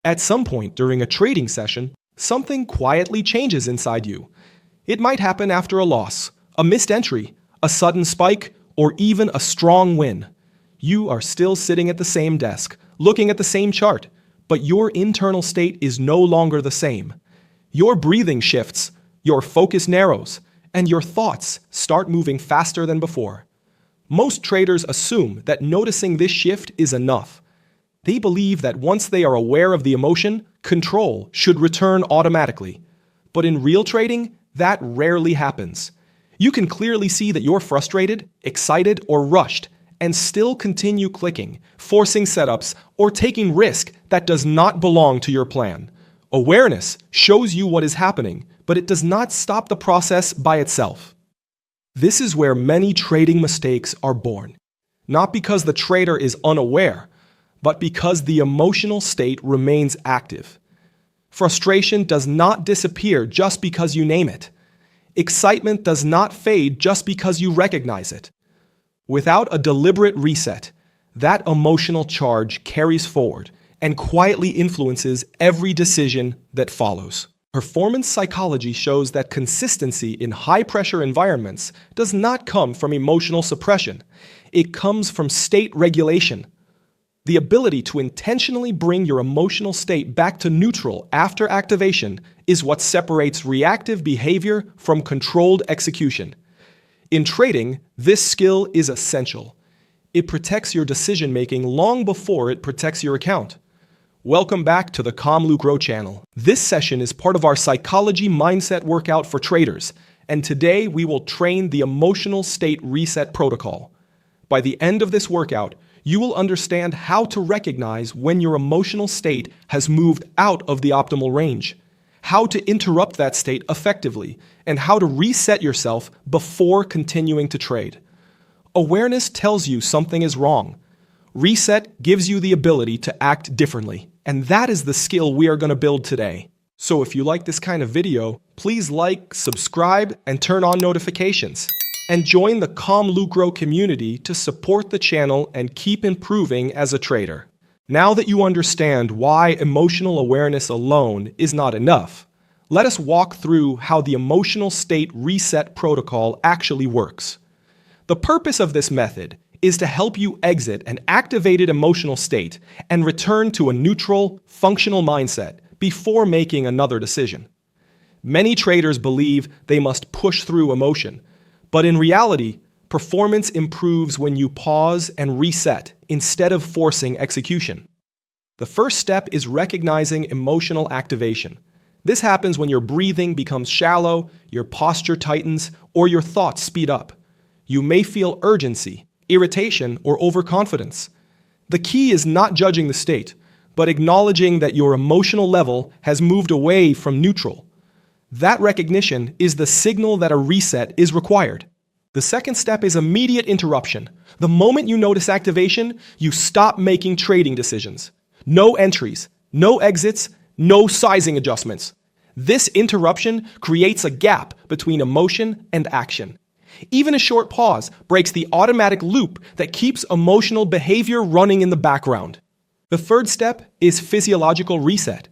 At some point during a trading session, something quietly changes inside you. It might happen after a loss, a missed entry, a sudden spike, or even a strong win. You are still sitting at the same desk, looking at the same chart, but your internal state is no longer the same. Your breathing shifts, your focus narrows, and your thoughts start moving faster than before. Most traders assume that noticing this shift is enough. They believe that once they are aware of the emotion, control should return automatically. But in real trading, that rarely happens. You can clearly see that you're frustrated, excited, or rushed, and still continue clicking, forcing setups, or taking risk that does not belong to your plan. Awareness shows you what is happening, but it does not stop the process by itself. This is where many trading mistakes are born. Not because the trader is unaware, but because the emotional state remains active. Frustration does not disappear just because you name it. Excitement does not fade just because you recognize it. Without a deliberate reset, that emotional charge carries forward and quietly influences every decision that follows. Performance psychology shows that consistency in high-pressure environments does not come from emotional suppression. It comes from state regulation. The ability to intentionally bring your emotional state back to neutral after activation is what separates reactive behavior from controlled execution. In trading, this skill is essential. It protects your decision-making long before it protects your account. Welcome back to the ComLucro channel. This session is part of our psychology mindset workout for traders, and today we will train the emotional state reset protocol. By the end of this workout, you will understand how to recognize when your emotional state has moved out of the optimal range, how to interrupt that state effectively, and how to reset yourself before continuing to trade. Awareness tells you something is wrong. Reset gives you the ability to act differently, and that is the skill we are going to build today. So if you like this kind of video, please like, subscribe, and turn on notifications. And join the ComLucro community to support the channel and keep improving as a trader. Now that you understand why emotional awareness alone is not enough, let us walk through how the emotional state reset protocol actually works. The purpose of this method is to help you exit an activated emotional state and return to a neutral, functional mindset before making another decision. Many traders believe they must push through emotion, but in reality, performance improves when you pause and reset instead of forcing execution. The first step is recognizing emotional activation. This happens when your breathing becomes shallow, your posture tightens, or your thoughts speed up. You may feel urgency, irritation, or overconfidence. The key is not judging the state, but acknowledging that your emotional level has moved away from neutral. That recognition is the signal that a reset is required. The second step is immediate interruption. The moment you notice activation, you stop making trading decisions. No entries, no exits, no sizing adjustments. This interruption creates a gap between emotion and action. Even a short pause breaks the automatic loop that keeps emotional behavior running in the background. The third step is physiological reset.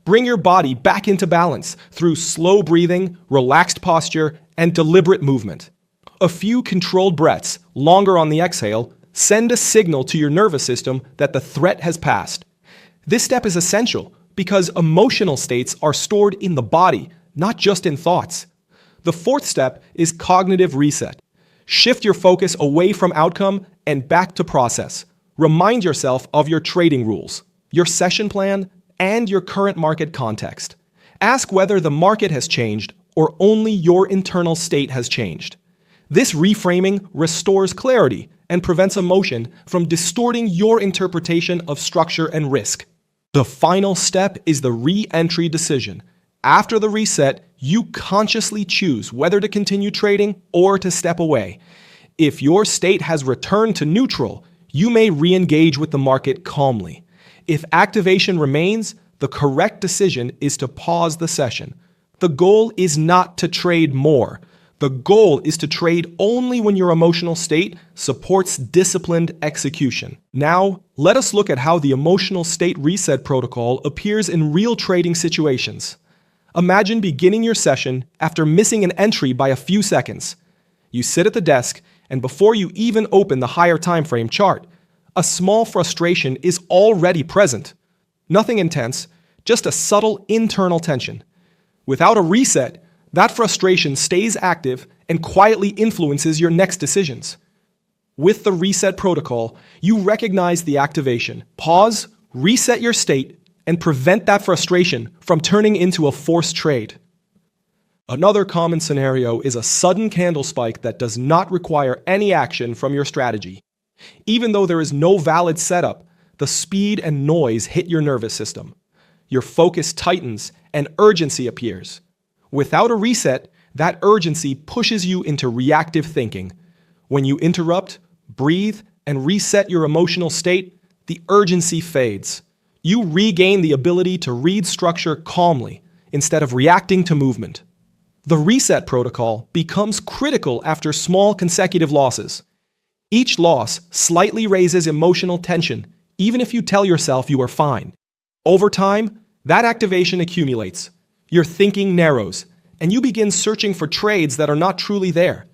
Bring your body back into balance through slow breathing, relaxed posture, and deliberate movement. A few controlled breaths, longer on the exhale, send a signal to your nervous system that the threat has passed. This step is essential because emotional states are stored in the body, not just in thoughts. The fourth step is cognitive reset. Shift your focus away from outcome and back to process. Remind yourself of your trading rules, your session plan, and your current market context. Ask whether the market has changed or only your internal state has changed. This reframing restores clarity and prevents emotion from distorting your interpretation of structure and risk. The final step is the re-entry decision. After the reset, you consciously choose whether to continue trading or to step away. If your state has returned to neutral, you may re-engage with the market calmly. If activation remains, the correct decision is to pause the session. The goal is not to trade more. The goal is to trade only when your emotional state supports disciplined execution. Now, let us look at how the emotional state reset protocol appears in real trading situations. Imagine beginning your session after missing an entry by a few seconds. You sit at the desk, and before you even open the higher time frame chart, a small frustration is already present. Nothing intense, just a subtle internal tension. Without a reset, that frustration stays active and quietly influences your next decisions. With the reset protocol, you recognize the activation, pause, reset your state, and prevent that frustration from turning into a forced trade. Another common scenario is a sudden candle spike that does not require any action from your strategy. Even though there is no valid setup, the speed and noise hit your nervous system. Your focus tightens and urgency appears. Without a reset, that urgency pushes you into reactive thinking. When you interrupt, breathe, and reset your emotional state, the urgency fades. You regain the ability to read structure calmly instead of reacting to movement. The reset protocol becomes critical after small consecutive losses. Each loss slightly raises emotional tension, even if you tell yourself you are fine. Over time, that activation accumulates. Your thinking narrows, and you begin searching for trades that are not truly there.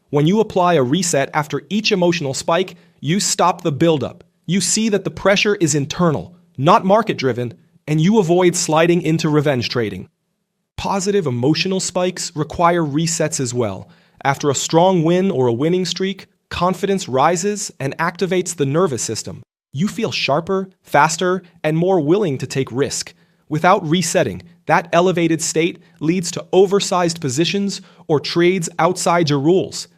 When you apply a reset after each emotional spike, you stop the buildup. You see that the pressure is internal, not market-driven, and you avoid sliding into revenge trading. Positive emotional spikes require resets as well. After a strong win or a winning streak, confidence rises and activates the nervous system. You feel sharper, faster, and more willing to take risk. Without resetting, that elevated state leads to oversized positions or trades outside your rules.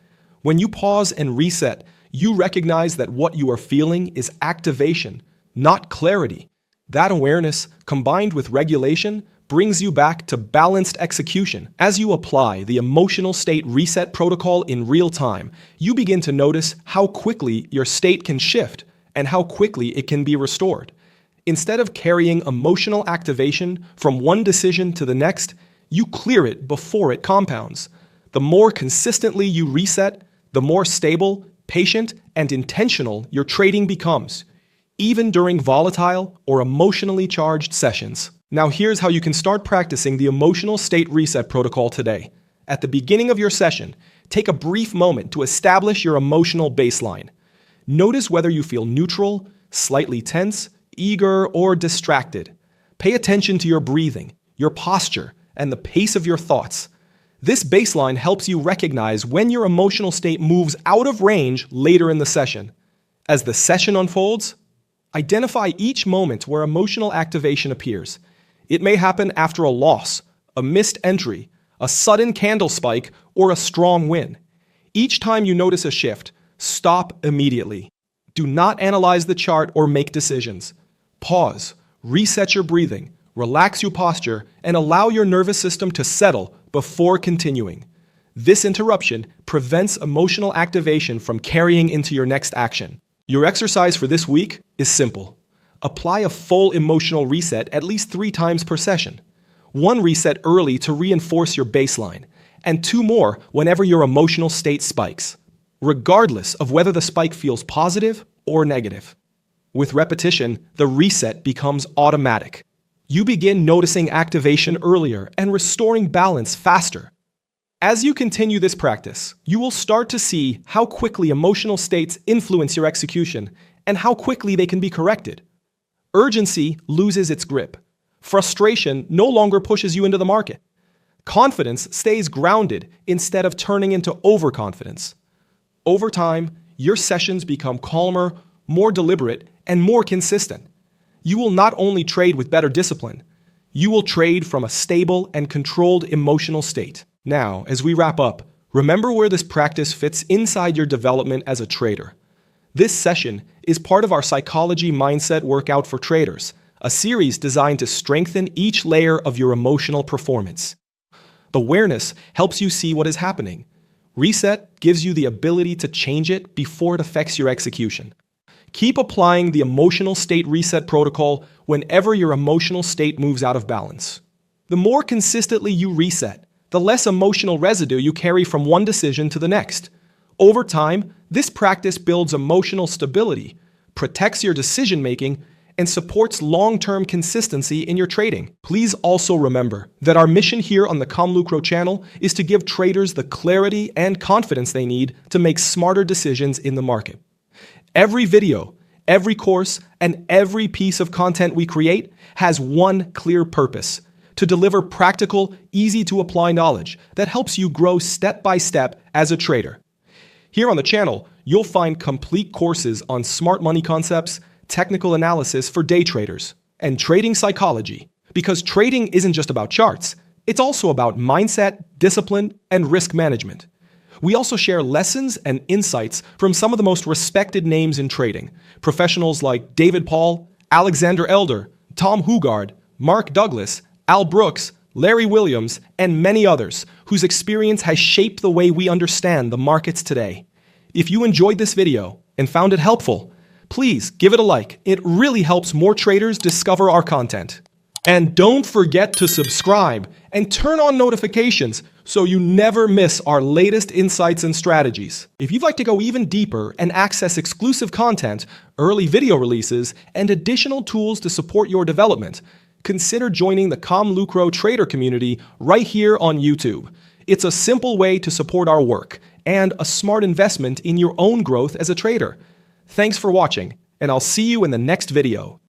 When you pause and reset, you recognize that what you are feeling is activation, not clarity. That awareness, combined with regulation, brings you back to balanced execution. As you apply the emotional state reset protocol in real time, you begin to notice how quickly your state can shift and how quickly it can be restored. Instead of carrying emotional activation from one decision to the next, you clear it before it compounds. The more consistently you reset, the more stable, patient, and intentional your trading becomes, even during volatile or emotionally charged sessions. Now here's how you can start practicing the emotional state reset protocol today. At the beginning of your session, take a brief moment to establish your emotional baseline. Notice whether you feel neutral, slightly tense, eager, or distracted. Pay attention to your breathing, your posture, and the pace of your thoughts. This baseline helps you recognize when your emotional state moves out of range later in the session. As the session unfolds, identify each moment where emotional activation appears. It may happen after a loss, a missed entry, a sudden candle spike, or a strong win. Each time you notice a shift, stop immediately. Do not analyze the chart or make decisions. Pause, reset your breathing, relax your posture, and allow your nervous system to settle before continuing. This interruption prevents emotional activation from carrying into your next action. Your exercise for this week is simple. Apply a full emotional reset at least 3 times per session. 1 reset early to reinforce your baseline, and 2 more whenever your emotional state spikes, regardless of whether the spike feels positive or negative. With repetition, the reset becomes automatic. You begin noticing activation earlier and restoring balance faster. As you continue this practice, you will start to see how quickly emotional states influence your execution and how quickly they can be corrected. Urgency loses its grip. Frustration no longer pushes you into the market. Confidence stays grounded instead of turning into overconfidence. Over time, your sessions become calmer, more deliberate, and more consistent. You will not only trade with better discipline, you will trade from a stable and controlled emotional state. Now, as we wrap up, remember where this practice fits inside your development as a trader. This session is part of our Psychology Mindset Workout for Traders, a series designed to strengthen each layer of your emotional performance. Awareness helps you see what is happening. Reset gives you the ability to change it before it affects your execution. Keep applying the emotional state reset protocol whenever your emotional state moves out of balance. The more consistently you reset, the less emotional residue you carry from one decision to the next. Over time, this practice builds emotional stability, protects your decision-making, and supports long-term consistency in your trading. Please also remember that our mission here on the ComLucro channel is to give traders the clarity and confidence they need to make smarter decisions in the market. Every video, every course, and every piece of content we create has one clear purpose: to deliver practical, easy-to-apply knowledge that helps you grow step by step as a trader. Here on the channel, you'll find complete courses on smart money concepts, technical analysis for day traders, and trading psychology, because trading isn't just about charts, it's also about mindset, discipline, and risk management. We also share lessons and insights from some of the most respected names in trading, professionals like David Paul, Alexander Elder, Tom Hugard, Mark Douglas, Al Brooks, Larry Williams, and many others whose experience has shaped the way we understand the markets today. If you enjoyed this video and found it helpful, please give it a like. It really helps more traders discover our content. And don't forget to subscribe and turn on notifications so you never miss our latest insights and strategies. If you'd like to go even deeper and access exclusive content, early video releases, and additional tools to support your development, consider joining the ComLucro trader community right here on YouTube. It's a simple way to support our work and a smart investment in your own growth as a trader. Thanks for watching, and I'll see you in the next video.